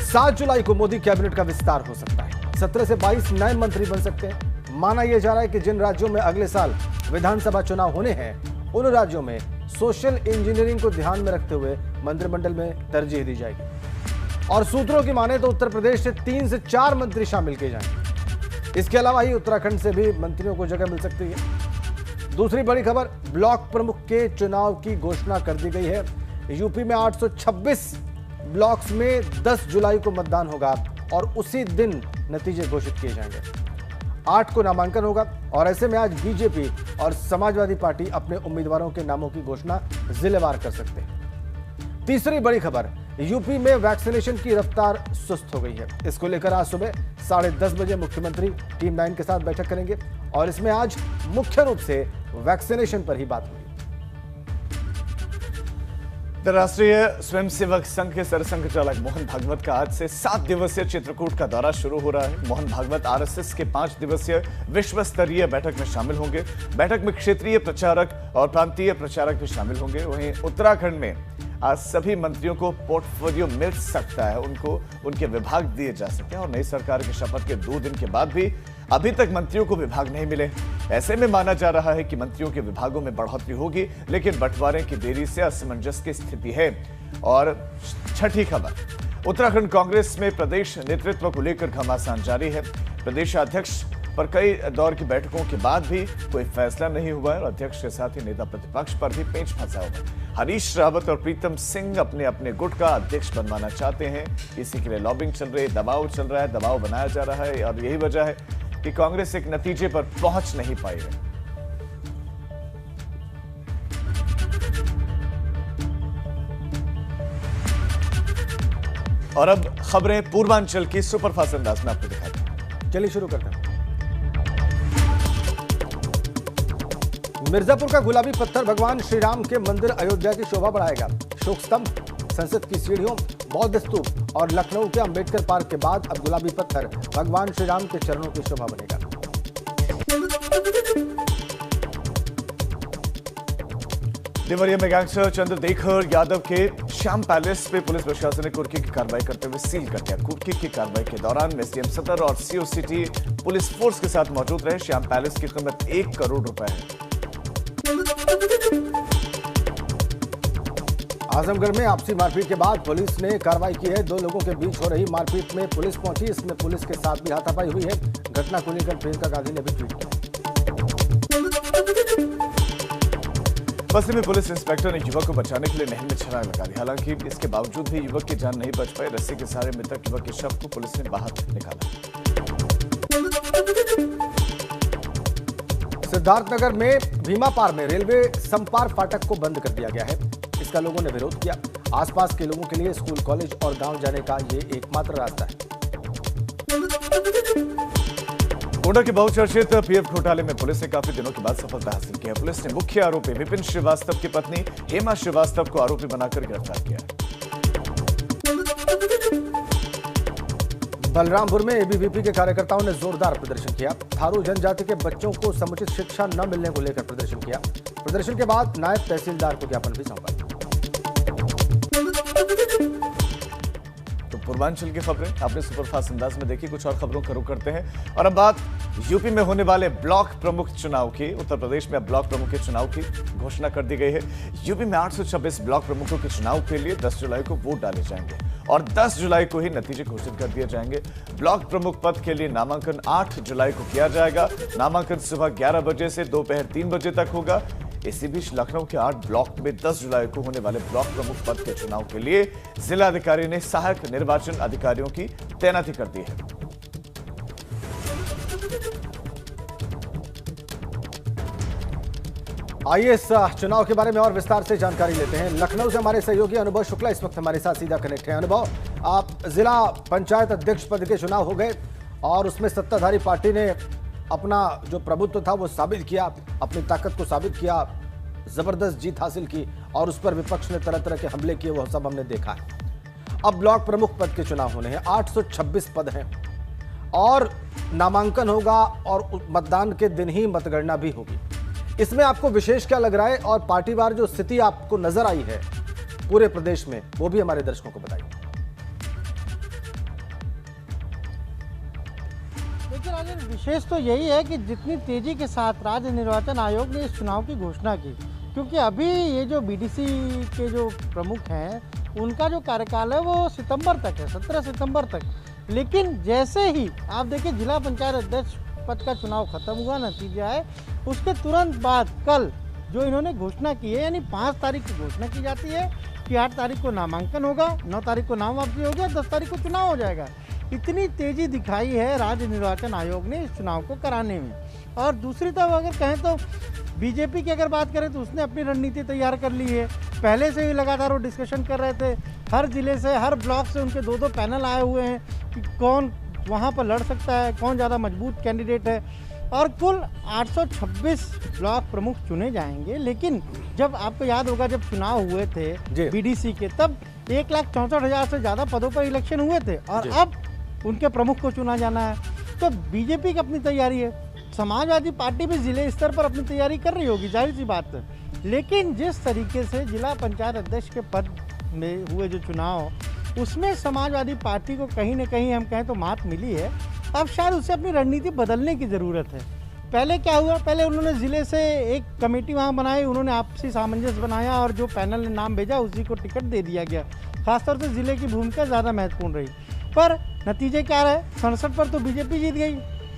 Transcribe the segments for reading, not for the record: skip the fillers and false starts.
7 जुलाई को मोदी कैबिनेट का विस्तार हो सकता है। 17 से 22 नए मंत्री बन सकते हैं। माना यह जा रहा है कि जिन राज्यों में अगले साल विधानसभा चुनाव होने हैं, उन राज्यों में सोशल इंजीनियरिंग को ध्यान में रखते हुए मंत्रिमंडल में तरजीह दी जाएगी। और सूत्रों की माने तो उत्तर प्रदेश से 3 से 4 मंत्री शामिल किए जाएंगे। इसके अलावा ही उत्तराखंड से भी मंत्रियों को जगह मिल सकती है। दूसरी बड़ी खबर, ब्लॉक प्रमुख के चुनाव की घोषणा कर दी गई है। यूपी में 826 ब्लॉक्स में 10 जुलाई को मतदान होगा और उसी दिन नतीजे घोषित किए जाएंगे। 8 को नामांकन होगा और ऐसे में आज बीजेपी और समाजवादी पार्टी अपने उम्मीदवारों के नामों की घोषणा जिलेवार कर सकते हैं। तीसरी बड़ी खबर, यूपी में वैक्सीनेशन की रफ्तार सुस्त हो गई है। इसको लेकर आज सुबह 10:30 बजे मुख्यमंत्री टीम 9 के साथ बैठक करेंगे और इसमें आज मुख्य रूप से वैक्सीनेशन पर ही बात होगी। राष्ट्रीय स्वयंसेवक संघ के सरसंघचालक मोहन भागवत का आज से 7 दिवसीय चित्रकूट का दौरा शुरू हो रहा है। मोहन भागवत आरएसएस के 5 दिवसीय विश्व स्तरीय बैठक में शामिल होंगे। बैठक में क्षेत्रीय प्रचारक और प्रांतीय प्रचारक भी शामिल होंगे। वहीं उत्तराखंड में आज सभी मंत्रियों को पोर्टफोलियो मिल सकता है, उनको उनके विभाग दिए जा सकते हैं। और नई सरकार की शपथ के 2 दिन के बाद भी अभी तक मंत्रियों को विभाग नहीं मिले। ऐसे में माना जा रहा है कि मंत्रियों के विभागों में बढ़ोतरी होगी, लेकिन बंटवारे की देरी से असमंजस की स्थिति है। और छठी खबर, उत्तराखंड कांग्रेस में प्रदेश नेतृत्व को लेकर घमासान जारी है। प्रदेशाध्यक्ष पर कई दौर की बैठकों के बाद भी कोई फैसला नहीं हुआ है और अध्यक्ष के साथ ही नेता प्रतिपक्ष पर भी पेंच फंसा हुआ है। हरीश रावत और प्रीतम सिंह अपने अपने गुट का अध्यक्ष बनवाना चाहते हैं। इसी के लिए लॉबिंग चल रही है, दबाव चल रहा है, दबाव बनाया जा रहा है और यही वजह है कि कांग्रेस एक नतीजे पर पहुंच नहीं पाई है। और अब खबरें पूर्वांचल की सुपरफास्ट अंदाज में आपको दिखाते हैं। चलिए शुरू करते हैं। मिर्जापुर का गुलाबी पत्थर भगवान श्री राम के मंदिर अयोध्या की शोभा बढ़ाएगा। शोक स्तंभ, संसद की सीढ़ियों, बौद्ध स्तूप और लखनऊ के अंबेडकर पार्क के बाद अब गुलाबी पत्थर भगवान श्री राम के चरणों की शोभा बनेगा। देवरिया में गैंगस्टर चंद्रशेखर यादव के श्याम पैलेस पे पुलिस प्रशासन ने कुर्की की कार्रवाई करते हुए सील कर दिया। कुर्की की कार्रवाई के दौरान एसडीएम सदर और सीओ सिटी पुलिस फोर्स के साथ मौजूद रहे। श्याम पैलेस की कीमत 1 करोड़ रुपए है। आजमगढ़ में आपसी मारपीट के बाद पुलिस ने कार्रवाई की है। 2 लोगों के बीच हो रही मारपीट में पुलिस पहुंची। इसमें पुलिस के साथ भी हाथापाई हुई है। घटना को लेकर प्रियंका गांधी ने भी ट्वीट किया। बस्ती में पुलिस इंस्पेक्टर ने युवक को बचाने के लिए नहर में छलांग लगा दी। हालांकि इसके बावजूद भी युवक की जान नहीं बच पाई। रस्सी के सहारे मृतक युवक के शव को पुलिस ने बाहर निकाला। सिद्धार्थनगर में भीमापार में रेलवे समपार फाटक को बंद कर दिया गया है। इसका लोगों ने विरोध किया। आसपास के लोगों के लिए स्कूल, कॉलेज और गांव जाने का ये एकमात्र रास्ता है। गोंडा के बहुचर्चित पीएफ घोटाले में पुलिस ने काफी दिनों के बाद सफलता हासिल की है। पुलिस ने मुख्य आरोपी विपिन श्रीवास्तव की पत्नी हेमा श्रीवास्तव को आरोपी बनाकर गिरफ्तार किया। बलरामपुर में एबीवीपी के कार्यकर्ताओं ने जोरदार प्रदर्शन किया। थारू जनजाति के बच्चों को समुचित शिक्षा न मिलने को लेकर प्रदर्शन किया। प्रदर्शन के बाद नायब तहसीलदार को ज्ञापन भी सौंपा। तो पूर्वांचल की खबरें आपने सुपरफास्ट अंदाज में देखी। कुछ और खबरों का रुख करते हैं और अब बात यूपी में होने वाले ब्लॉक प्रमुख चुनाव की। उत्तर प्रदेश में अब ब्लॉक प्रमुख के चुनाव की घोषणा कर दी गई है। यूपी में 826 ब्लॉक प्रमुखों के चुनाव के लिए 10 जुलाई को वोट डाले जाएंगे और 10 जुलाई को ही नतीजे घोषित कर दिए जाएंगे। ब्लॉक प्रमुख पद के लिए नामांकन 8 जुलाई को किया जाएगा। नामांकन सुबह 11 बजे से दोपहर 3 बजे तक होगा। इसी बीच लखनऊ के 8 ब्लॉक में 10 जुलाई को होने वाले ब्लॉक प्रमुख पद के चुनाव के लिए जिलाधिकारी ने सहायक निर्वाचन अधिकारियों की तैनाती कर दी है। आइए इस चुनाव के बारे में और विस्तार से जानकारी लेते हैं। लखनऊ से हमारे सहयोगी अनुभव शुक्ला इस वक्त हमारे साथ सीधा कनेक्ट है। अनुभव, आप जिला पंचायत अध्यक्ष पद के चुनाव हो गए और उसमें सत्ताधारी पार्टी ने अपना जो प्रभुत्व था वो साबित किया, अपनी ताकत को साबित किया, जबरदस्त जीत हासिल की और उस पर विपक्ष ने तरह तरह के हमले किए, वो सब हमने देखा है। अब ब्लॉक प्रमुख पद के चुनाव होने हैं। 826 पद हैं और नामांकन होगा और मतदान के दिन ही मतगणना भी होगी। इसमें आपको विशेष क्या लग रहा है और पार्टीवार जो स्थिति आपको नजर आई है पूरे प्रदेश में, वो भी हमारे दर्शकों को बताइए। देखिए राजन, विशेष तो यही है कि जितनी तेजी के साथ राज्य निर्वाचन आयोग ने इस चुनाव की घोषणा की, क्योंकि अभी ये जो बीडीसी के जो प्रमुख हैं उनका जो कार्यकाल है वो सितंबर तक है, 17 सितंबर तक। लेकिन जैसे ही आप देखिए जिला पंचायत अध्यक्ष पद का चुनाव खत्म हुआ, नतीजा है, उसके तुरंत बाद कल जो इन्होंने घोषणा की है, यानी 5 तारीख को घोषणा की जाती है कि 8 तारीख को नामांकन होगा, 9 तारीख को नाम वापसी होगी, 10 तारीख को चुनाव हो जाएगा। इतनी तेजी दिखाई है राज्य निर्वाचन आयोग ने इस चुनाव को कराने में। और दूसरी तरफ अगर कहें तो बीजेपी की अगर बात करें तो उसने अपनी रणनीति तैयार कर ली है। पहले से ही लगातार वो डिस्कशन कर रहे थे, हर जिले से, हर ब्लॉक से उनके 2-2 पैनल आए हुए हैं कि कौन वहाँ पर लड़ सकता है, कौन ज़्यादा मजबूत कैंडिडेट है। और कुल 826 ब्लॉक प्रमुख चुने जाएंगे। लेकिन जब आपको याद होगा जब चुनाव हुए थे बीडीसी के, तब 1,64,000 से ज़्यादा पदों पर इलेक्शन हुए थे और अब उनके प्रमुख को चुना जाना है। तो बीजेपी की अपनी तैयारी है, समाजवादी पार्टी भी जिले स्तर पर अपनी तैयारी कर रही होगी, जाहिर सी बात है। लेकिन जिस तरीके से जिला पंचायत अध्यक्ष के पद में हुए जो चुनाव, उसमें समाजवादी पार्टी को कहीं ना कहीं हम कहें तो मात मिली है। अब शायद उसे अपनी रणनीति बदलने की ज़रूरत है। पहले क्या हुआ, पहले उन्होंने ज़िले से एक कमेटी वहाँ बनाई, उन्होंने आपसी सामंजस्य बनाया और जो पैनल ने नाम भेजा उसी को टिकट दे दिया गया। खासतौर से ज़िले की भूमिका ज़्यादा महत्वपूर्ण रही। पर नतीजे क्या रहे, 67 पर तो बीजेपी जीत गई,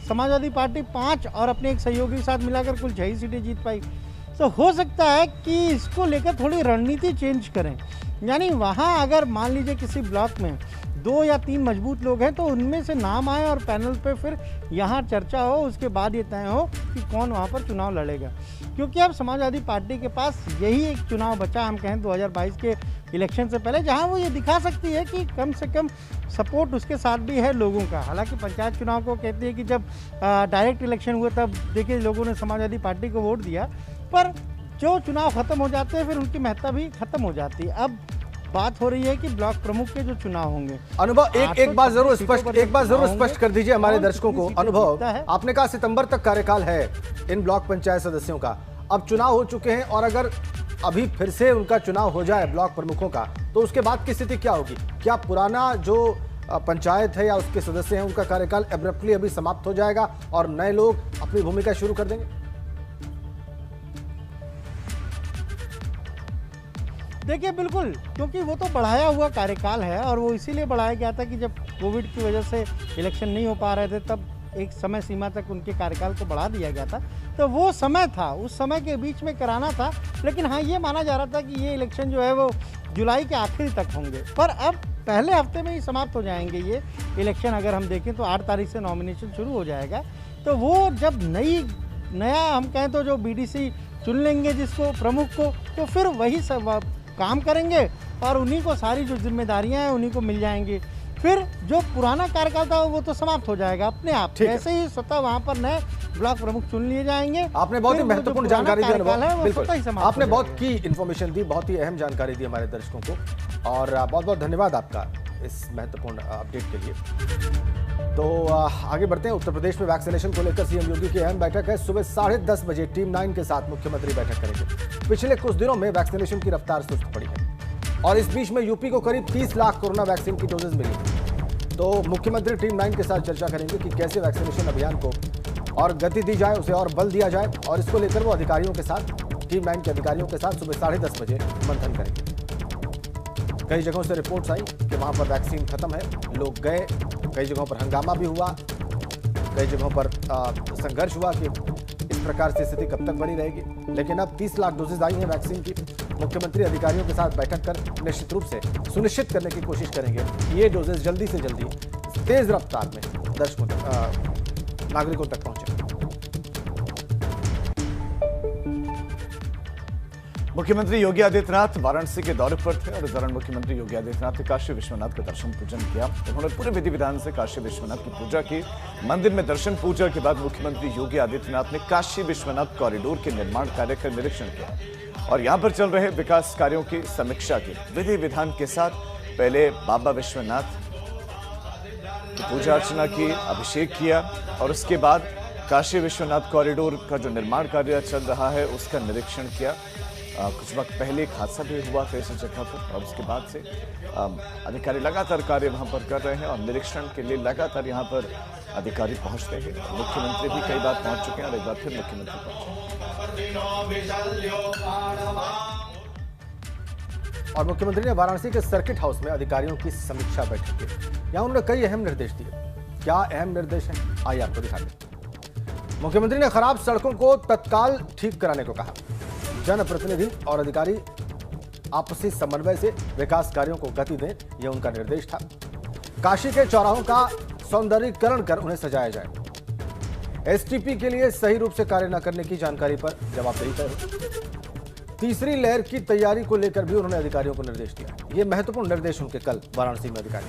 समाजवादी पार्टी 5 और अपने एक सहयोगी के साथ मिलाकर कुल 6 सीटें जीत पाई। तो हो सकता है कि इसको लेकर थोड़ी रणनीति चेंज करें, यानी वहाँ अगर मान लीजिए किसी ब्लॉक में 2 या 3 मजबूत लोग हैं तो उनमें से नाम आए और पैनल पे फिर यहाँ चर्चा हो, उसके बाद ये तय हो कि कौन वहाँ पर चुनाव लड़ेगा। क्योंकि अब समाजवादी पार्टी के पास यही एक चुनाव बचा, हम कहें 2022 के इलेक्शन से पहले, जहाँ वो ये दिखा सकती है कि कम से कम सपोर्ट उसके साथ भी है लोगों का। हालांकि पंचायत चुनाव को कहती है कि जब डायरेक्ट इलेक्शन हुए तब देखिए लोगों ने समाजवादी पार्टी को वोट दिया, पर जो चुनाव खत्म हो जाते हैं फिर उनकी महत्ता भी खत्म हो जाती है। अब बात हो रही है कि ब्लॉक प्रमुख के जो चुनाव होंगे। अनुभव एक बात जरूर स्पष्ट कर दीजिए हमारे दर्शकों को। अनुभव, आपने कहा सितंबर तक कार्यकाल है इन ब्लॉक पंचायत सदस्यों का, अब चुनाव हो चुके हैं और अगर अभी फिर से उनका चुनाव हो जाए ब्लॉक प्रमुखों का, तो उसके बाद की स्थिति क्या होगी? क्या पुराना जो पंचायत है या उसके सदस्य हैं उनका कार्यकाल एब्रप्टली अभी समाप्त हो जाएगा और नए लोग अपनी भूमिका शुरू कर देंगे? देखिए बिल्कुल, क्योंकि वो तो बढ़ाया हुआ कार्यकाल है और वो इसीलिए बढ़ाया गया था कि जब कोविड की वजह से इलेक्शन नहीं हो पा रहे थे तब एक समय सीमा तक उनके कार्यकाल को बढ़ा दिया गया था। तो वो समय था, उस समय के बीच में कराना था। लेकिन हाँ, ये माना जा रहा था कि ये इलेक्शन जो है वो जुलाई के आखिर तक होंगे, पर अब पहले हफ्ते में ही समाप्त हो जाएंगे ये इलेक्शन। अगर हम देखें तो 8 तारीख से नॉमिनेशन शुरू हो जाएगा। तो वो जब नया हम कहें तो जो बीडीसी चुन लेंगे जिसको प्रमुख को, तो फिर वही सब काम करेंगे और उन्हीं को सारी जो जिम्मेदारियां हैं उन्हीं को मिल जाएंगी। फिर जो पुराना कार्यकाल था वो तो समाप्त हो जाएगा अपने आप। जैसे ही स्वतः वहां पर नए ब्लॉक प्रमुख चुन लिए जाएंगे। आपने बहुत ही महत्वपूर्ण जानकारी दी अनुभव, आपने बहुत की इन्फॉर्मेशन दी, बहुत ही अहम जानकारी दी हमारे दर्शकों को और बहुत बहुत धन्यवाद आपका इस महत्वपूर्ण अपडेट के लिए। तो आगे बढ़ते हैं। उत्तर प्रदेश में वैक्सीनेशन को लेकर सीएम योगी की अहम बैठक है। सुबह 10:30 बजे टीम 9 के साथ मुख्यमंत्री बैठक करेंगे। पिछले कुछ दिनों में वैक्सीनेशन की रफ्तार सुस्त पड़ी है और इस बीच में यूपी को करीब 30 लाख कोरोना वैक्सीन की डोजेज मिली। तो मुख्यमंत्री टीम 9 के साथ चर्चा करेंगे कि कैसे वैक्सीनेशन अभियान को और गति दी जाए, उसे और बल दिया जाए और इसको लेकर वो अधिकारियों के साथ, टीम 9 के अधिकारियों के साथ सुबह 10:30 बजे मंथन करेंगे। कई जगहों से रिपोर्ट्स आई कि वहां पर वैक्सीन खत्म है, लोग गए, कई जगहों पर हंगामा भी हुआ, कई जगहों पर संघर्ष हुआ कि इस प्रकार से स्थिति कब तक बनी रहेगी। लेकिन अब 30 लाख डोजेज आई हैं वैक्सीन की। मुख्यमंत्री अधिकारियों के साथ बैठक कर निश्चित रूप से सुनिश्चित करने की कोशिश करेंगे कि ये डोजेज जल्दी से जल्दी तेज रफ्तार में दर्शकों तक, नागरिकों तक पहुंचे। मुख्यमंत्री योगी आदित्यनाथ वाराणसी के दौरे पर थे और इस दौरान मुख्यमंत्री योगी आदित्यनाथ ने काशी विश्वनाथ का दर्शन पूजन किया। उन्होंने पूरे विधि विधान से काशी विश्वनाथ की पूजा की। मंदिर में दर्शन पूजा के बाद मुख्यमंत्री योगी आदित्यनाथ ने काशी विश्वनाथ कॉरिडोर के निर्माण कार्य का निरीक्षण किया और यहां पर चल रहे विकास कार्यों की समीक्षा की। विधि विधान के साथ पहले बाबा विश्वनाथ की पूजा अर्चना की, अभिषेक किया और उसके बाद काशी विश्वनाथ कॉरिडोर का जो निर्माण कार्य चल रहा है उसका निरीक्षण किया कुछ वक्त पहले एक हादसा भी हुआ था इस जगह पर और उसके बाद से अधिकारी लगातार कार्य वहां पर कर रहे हैं और निरीक्षण के लिए लगातार यहां पर अधिकारी पहुंचते हैं। मुख्यमंत्री भी कई बार पहुंच चुके हैं और एक बार फिर मुख्यमंत्री पहुंचे। और मुख्यमंत्री ने वाराणसी के सर्किट हाउस में अधिकारियों की समीक्षा बैठक की। यहां उन्होंने कई अहम निर्देश दिए। क्या अहम निर्देश हैं, आइए आपको दिखाते हैं। मुख्यमंत्री ने खराब सड़कों को तत्काल ठीक कराने को कहा। जनप्रतिनिधि और अधिकारी आपसी समन्वय से विकास कार्यों को गति दें, यह उनका निर्देश था। काशी के चौराहों का सौंदर्यीकरण कर उन्हें सजाया जाए। एसटीपी के लिए सही रूप से कार्य न करने की जानकारी पर जवाबदेही तय हो। तीसरी लहर की तैयारी को लेकर भी उन्होंने अधिकारियों को निर्देश दिया। ये महत्वपूर्ण निर्देश उनके कल वाराणसी में अधिकारी।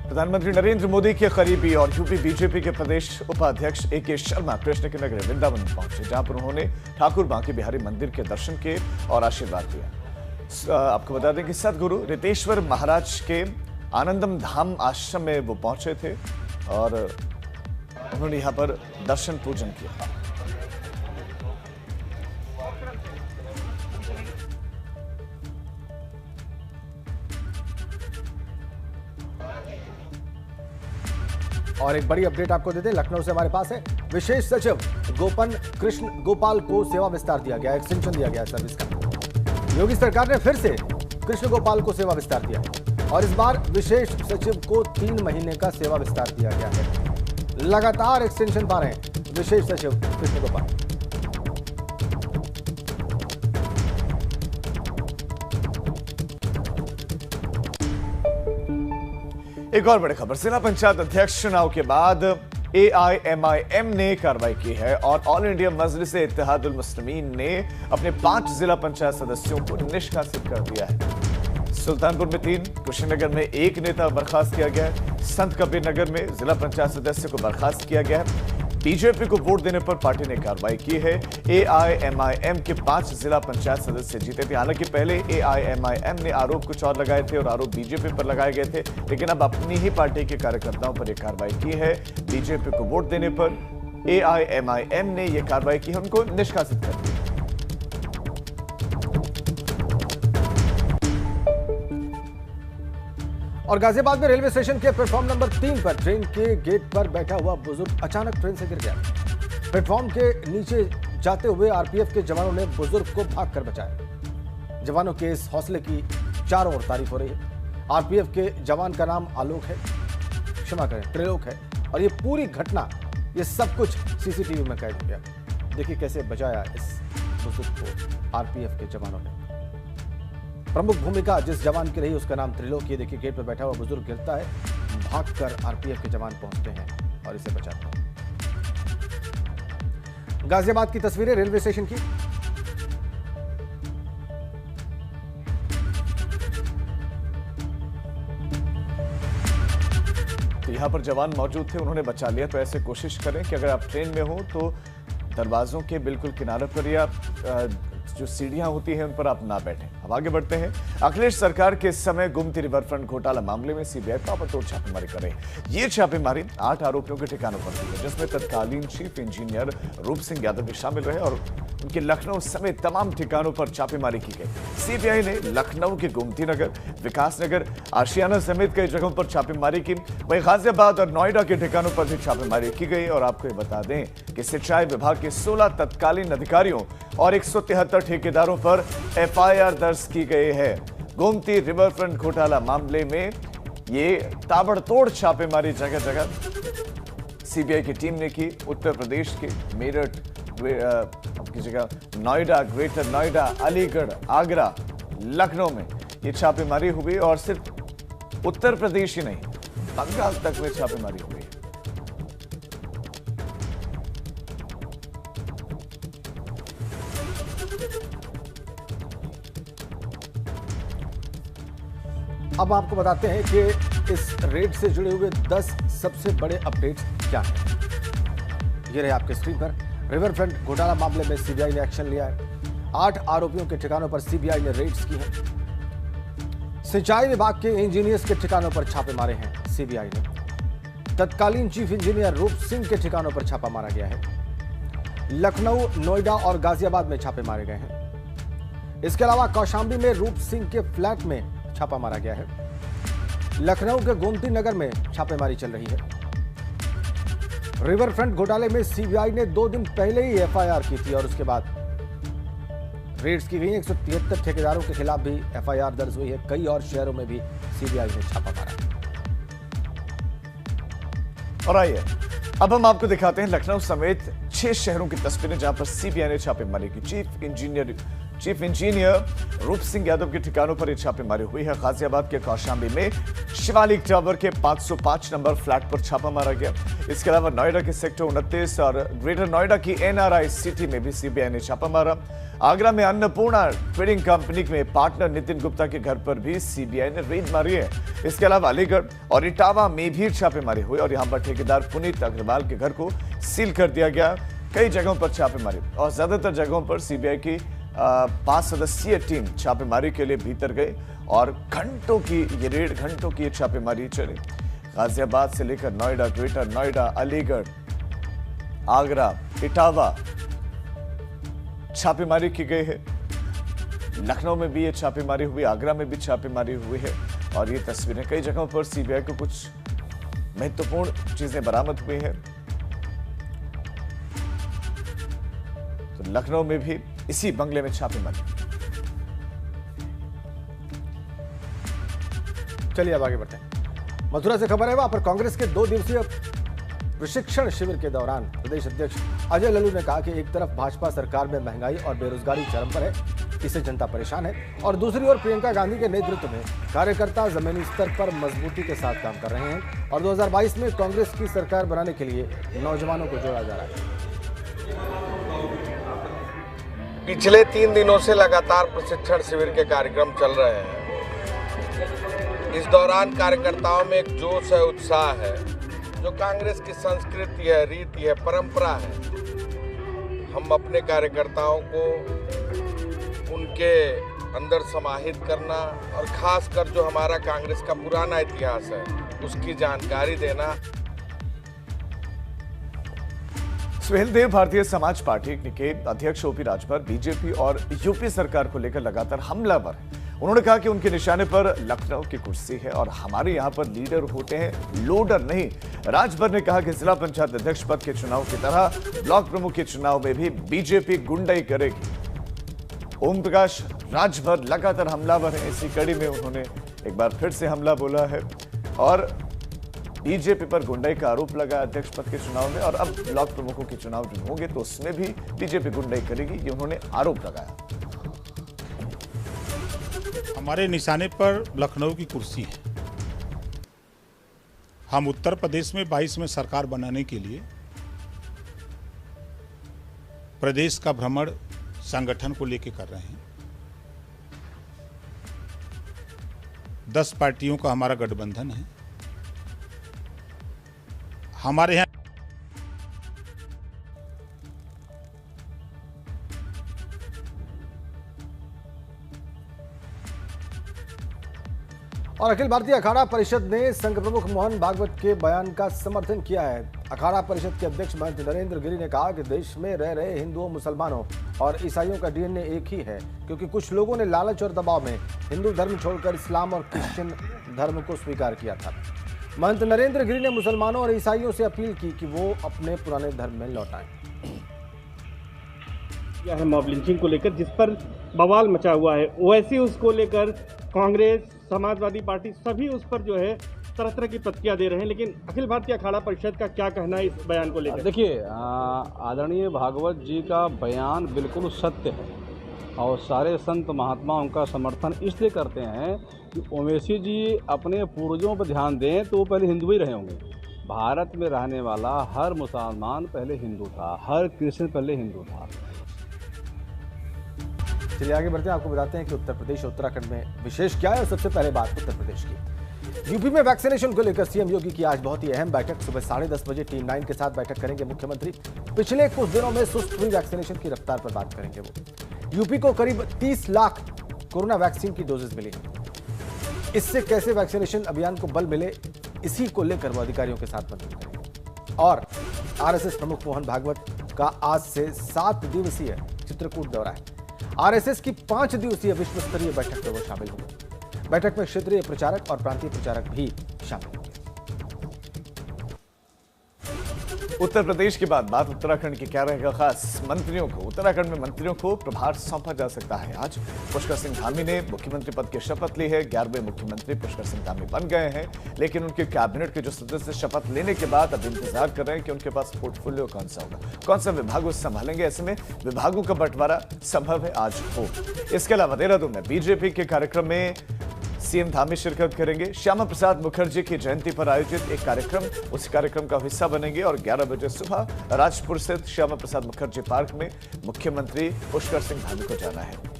प्रधानमंत्री नरेंद्र मोदी के करीबी और यूपी बीजेपी के प्रदेश उपाध्यक्ष ए.के. शर्मा कृष्ण के नगर वृंदावन पहुंचे, जहां पर उन्होंने ठाकुर बांके बिहारी मंदिर के दर्शन किए और आशीर्वाद दिया। आपको बता दें कि सदगुरु रितेश्वर महाराज के आनंदम धाम आश्रम में वो पहुंचे थे और उन्होंने यहां पर दर्शन पूजन किया। और एक बड़ी अपडेट आपको देते हैं, लखनऊ से हमारे पास है। विशेष सचिव गोपन कृष्ण गोपाल को सेवा विस्तार दिया गया, एक्सटेंशन दिया गया सर्विस का। योगी सरकार ने फिर से कृष्ण गोपाल को सेवा विस्तार दिया और इस बार विशेष सचिव को 3 महीने का सेवा विस्तार दिया गया है। लगातार एक्सटेंशन पा रहे हैं विशेष सचिव कृष्ण गोपाल। एक और बड़ी खबर, जिला पंचायत अध्यक्ष चुनाव के बाद एआईएमआईएम ने कार्रवाई की है और ऑल इंडिया मजलिस इत्तेहादुल मुस्लिमीन ने अपने 5 जिला पंचायत सदस्यों को निष्कासित कर दिया है। सुल्तानपुर में 3, कुशीनगर में 1 नेता बर्खास्त किया गया है। संत कबीर नगर में जिला पंचायत सदस्य को बर्खास्त किया गया है। बीजेपी को वोट देने पर पार्टी ने कार्रवाई की है। एआईएमआईएम के 5 जिला पंचायत सदस्य जीते थे। हालांकि पहले एआईएमआईएम ने आरोप कुछ और लगाए थे और आरोप बीजेपी पर लगाए गए थे, लेकिन अब अपनी ही पार्टी के कार्यकर्ताओं पर यह कार्रवाई की है। बीजेपी को वोट देने पर एआईएमआईएम ने यह कार्रवाई की है, उनको निष्कासित कर दिया। और गाजियाबाद में रेलवे स्टेशन के प्लेटफॉर्म नंबर 3 पर ट्रेन के गेट पर बैठा हुआ बुजुर्ग अचानक ट्रेन से गिर गया। प्लेटफॉर्म के नीचे जाते हुए आरपीएफ के जवानों ने बुजुर्ग को भागकर बचाया। जवानों के इस हौसले की चारों ओर तारीफ हो रही है। आरपीएफ के जवान का नाम आलोक है, क्षमा करें त्रिलोक है, और ये पूरी घटना, ये सब कुछ सीसीटीवी में कैद हो गया। देखिए कैसे बचाया इस बुजुर्ग को आरपीएफ के जवानों ने। प्रमुख भूमिका जिस जवान की रही उसका नाम त्रिलोक। ये देखिए गेट पर बैठा हुआ बुजुर्ग गिरता है, भागकर आरपीएफ के जवान पहुंचते हैं और इसे बचाते हैं। गाजियाबाद की तस्वीरें रेलवे स्टेशन की। तो यहां पर जवान मौजूद थे, उन्होंने बचा लिया। तो ऐसे कोशिश करें कि अगर आप ट्रेन में हो तो दरवाजों के बिल्कुल किनारे पर या जो सीढ़ियां होती हैं उन पर आप ना बैठें। अब आगे बढ़ते हैं। अखिलेश सरकार के समय गुमती रिवरफ्रंट घोटाला मामले में सीबीआई ताबड़तोड़ छापेमारी कर रही है। ये छापेमारी 8 आरोपियों के ठिकानों पर हुई है, जिसमें तत्कालीन चीफ इंजीनियर रूप सिंह यादव भी शामिल रहे और उनके लखनऊ समेत तमाम ठिकानों पर छापेमारी की गई। सीबीआई ने लखनऊ के गोमती नगर, विकास नगर, आशियाना समेत कई जगहों पर छापेमारी की। वहीं गाजियाबाद और नोएडा के ठिकानों पर भी छापेमारी की गई। और आपको ये बता दें कि सिंचाई विभाग के 16 तत्कालीन अधिकारियों और 173 ठेकेदारों पर एफआईआर दर्ज की गई है। गोमती रिवरफ्रंट घोटाला मामले में ये ताबड़तोड़ छापेमारी जगह जगह सीबीआई की टीम ने की। उत्तर प्रदेश के मेरठ की जगह नोएडा, ग्रेटर नोएडा, अलीगढ़, आगरा, लखनऊ में ये छापेमारी हुई और सिर्फ उत्तर प्रदेश ही नहीं, बंगाल तक में छापेमारी हुई। अब आपको बताते हैं कि इस रेड से जुड़े हुए 10 सबसे बड़े अपडेट्स क्या हैं। ये रहे आपके स्क्रीन पर। रिवरफ्रंट घोटाला मामले में सीबीआई ने एक्शन लिया है। 8 आरोपियों के ठिकानों पर सीबीआई ने रेड्स की हैं। सिंचाई विभाग के इंजीनियर्स के ठिकानों पर छापे मारे हैं सीबीआई ने। तत्कालीन चीफ इंजीनियर रूप सिंह के ठिकानों पर छापा मारा गया है। लखनऊ, नोएडा और गाजियाबाद में छापे मारे गए हैं। इसके अलावा कौशाम्बी में रूप सिंह के फ्लैट में छापा मारा गया है। लखनऊ के गोमती नगर में छापेमारी चल रही है। रिवर फ्रंट घोटाले में सीबीआई ने 2 दिन पहले ही एफआईआर की थी और उसके बाद रेड्स की गई। 173 ठेकेदारों के खिलाफ भी एफआईआर दर्ज हुई है। कई और शहरों में भी सीबीआई ने छापा मारा। और आइए अब हम आपको दिखाते हैं लखनऊ समेत 6 शहरों की तस्वीरें जहां पर सीबीआई ने छापेमारी की। चीफ इंजीनियर रूप सिंह यादव के ठिकानों पर यह छापेमारी हुई है। गाजियाबाद के कौशाम्बी में शिवालिक टावर के 505 नंबर फ्लैट पर छापा मारा गया। इसके अलावा नोएडा के सेक्टर 29 और ग्रेटर नोएडा की एनआरआई सिटी में भी सीबीआई ने छापा मारा। आगरा में अन्नपूर्णा ट्रेडिंग कंपनी में पार्टनर नितिन गुप्ता के घर पर भी सीबीआई ने रेड मारी है। इसके अलावा अलीगढ़ और इटावा में भी छापेमारी हुई और यहां पर ठेकेदार पुनीत अग्रवाल के घर को सील कर दिया गया। कई जगहों पर छापेमारी और ज्यादातर जगहों पर सीबीआई की 5 सदस्यीय टीम छापेमारी के लिए भीतर गई और घंटों की ये रेड, घंटों की छापेमारी चली। गाजियाबाद से लेकर नोएडा, ग्रेटर नोएडा, अलीगढ़, आगरा, इटावा छापेमारी की गई है। लखनऊ में भी ये छापेमारी हुई, आगरा में भी छापेमारी हुई है और ये तस्वीरें कई जगहों पर सीबीआई को कुछ महत्वपूर्ण चीजें बरामद हुई हैं। तो लखनऊ में भी इसी बंगले में छापेमारी। चलिए अब आगे बढ़ते हैं। मथुरा से खबर है, वहां पर कांग्रेस के 2 दिवसीय प्रशिक्षण शिविर के दौरान प्रदेश अध्यक्ष अजय लल्लू ने कहा कि एक तरफ भाजपा सरकार में महंगाई और बेरोजगारी चरम पर है, इससे जनता परेशान है, और दूसरी ओर प्रियंका गांधी के नेतृत्व में कार्यकर्ता जमीनी स्तर पर मजबूती के साथ काम कर रहे हैं और 2022 में कांग्रेस की सरकार बनाने के लिए नौजवानों को जोड़ा जा रहा है। पिछले 3 दिनों से लगातार प्रशिक्षण शिविर के कार्यक्रम चल रहे हैं। इस दौरान कार्यकर्ताओं में एक जोश है, उत्साह है, जो कांग्रेस की संस्कृति है, रीति है, परंपरा है। हम अपने कार्यकर्ताओं को उनके अंदर समाहित करना और खासकर जो हमारा कांग्रेस का पुराना इतिहास है उसकी जानकारी देना। सुहेल देव भारतीय समाज पार्टी के अध्यक्ष ओपी राजभर बीजेपी और यूपी सरकार को लेकर लगातार हमलावर हैं। उन्होंने कहा कि उनके निशाने पर लखनऊ की कुर्सी है और हमारे यहां पर लीडर होते हैं, लोडर नहीं। राजभर ने कहा कि जिला पंचायत अध्यक्ष पद के चुनाव की तरह ब्लॉक प्रमुख के चुनाव में भी बीजेपी गुंडाई करेगी। ओम प्रकाश राजभर लगातार हमलावर हैं। इसी कड़ी में उन्होंने एक बार फिर से हमला बोला है और बीजेपी पर गुंडाई का आरोप लगाया अध्यक्ष पद के चुनाव में, और अब ब्लॉक प्रमुखों के चुनाव जो होंगे तो उसमें भी बीजेपी गुंडाई करेगी, ये उन्होंने आरोप लगाया। हमारे निशाने पर लखनऊ की कुर्सी है। हम उत्तर प्रदेश में 22 में सरकार बनाने के लिए प्रदेश का भ्रमण संगठन को लेकर कर रहे हैं। 10 पार्टियों का हमारा गठबंधन है। हमारे यहाँ और अखिल भारतीय अखाड़ा परिषद ने संघ प्रमुख मोहन भागवत के बयान का समर्थन किया है। अखाड़ा परिषद के अध्यक्ष महंत नरेंद्र गिरि ने कहा कि देश में रह रहे हिंदुओं, मुसलमानों और ईसाइयों का डीएनए एक ही है, क्योंकि कुछ लोगों ने लालच और दबाव में हिंदू धर्म छोड़कर इस्लाम और क्रिश्चियन धर्म को स्वीकार किया था। महंत नरेंद्र गिरि ने मुसलमानों और ईसाइयों से अपील की कि वो अपने पुराने धर्म में लौट आएं। यह है मॉब लिंचिंग को लेकर जिस पर बवाल मचा हुआ है, वैसे उसको लेकर कांग्रेस, समाजवादी पार्टी सभी उस पर जो है तरह तरह की प्रतिक्रिया दे रहे हैं। लेकिन अखिल भारतीय अखाड़ा परिषद का क्या कहना है इस बयान को लेकर? देखिए, आदरणीय भागवत जी का बयान बिल्कुल सत्य है और सारे संत महात्मा उनका समर्थन इसलिए करते हैं कि ओवैसी जी अपने पूर्वजों पर ध्यान दें तो वो पहले हिंदू ही रहे होंगे। भारत में रहने वाला हर मुसलमान पहले हिंदू था, हर क्रिश्चियन पहले हिंदू था। चलिए आगे बढ़ते हैं, आपको बताते हैं कि उत्तर प्रदेश और उत्तराखंड में विशेष क्या है। सबसे पहले बात उत्तर प्रदेश की। यूपी में वैक्सीनेशन को लेकर सीएम योगी की आज बहुत ही अहम बैठक। सुबह 10:30 बजे टीम 9 के साथ बैठक करेंगे मुख्यमंत्री। पिछले कुछ दिनों में सुस्त हुई वैक्सीनेशन की रफ्तार पर बात करेंगे वो। यूपी को करीब 30 लाख कोरोना वैक्सीन की डोजेज मिली। इससे कैसे वैक्सीनेशन अभियान को बल मिले, इसी को लेकर वो अधिकारियों के साथ बैठक करेंगे। और आरएसएस प्रमुख मोहन भागवत का आज से 7 दिवसीय चित्रकूट दौरा है। आरएसएस की 5 दिवसीय विश्व स्तरीय बैठक में वो शामिल होंगे। बैठक में क्षेत्रीय प्रचारक और प्रांतीय प्रचारक भी शामिल होंगे। उत्तर प्रदेश के बाद बात उत्तराखंड की क्या रहेगा खास। मंत्रियों को उत्तराखंड में मंत्रियों को प्रभार सौंपा जा सकता है। आज पुष्कर सिंह धामी ने मुख्यमंत्री पद की शपथ ली है। 11वें मुख्यमंत्री पुष्कर सिंह धामी बन गए हैं, लेकिन उनके कैबिनेट के जो सदस्य शपथ लेने के बाद अब इंतजार कर रहे हैं कि उनके पास पोर्टफोलियो कौन सा होगा, कौन सा विभाग वो संभालेंगे। ऐसे में विभागों का बंटवारा संभव है आज हो। इसके अलावा देहरादून में बीजेपी के कार्यक्रम में सीएम धामी शिरकत करेंगे। श्यामा प्रसाद मुखर्जी की जयंती पर आयोजित एक कार्यक्रम उस कार्यक्रम का हिस्सा बनेंगे और 11 बजे सुबह राजपुर स्थित श्यामा प्रसाद मुखर्जी पार्क में मुख्यमंत्री पुष्कर सिंह धामी को जाना है।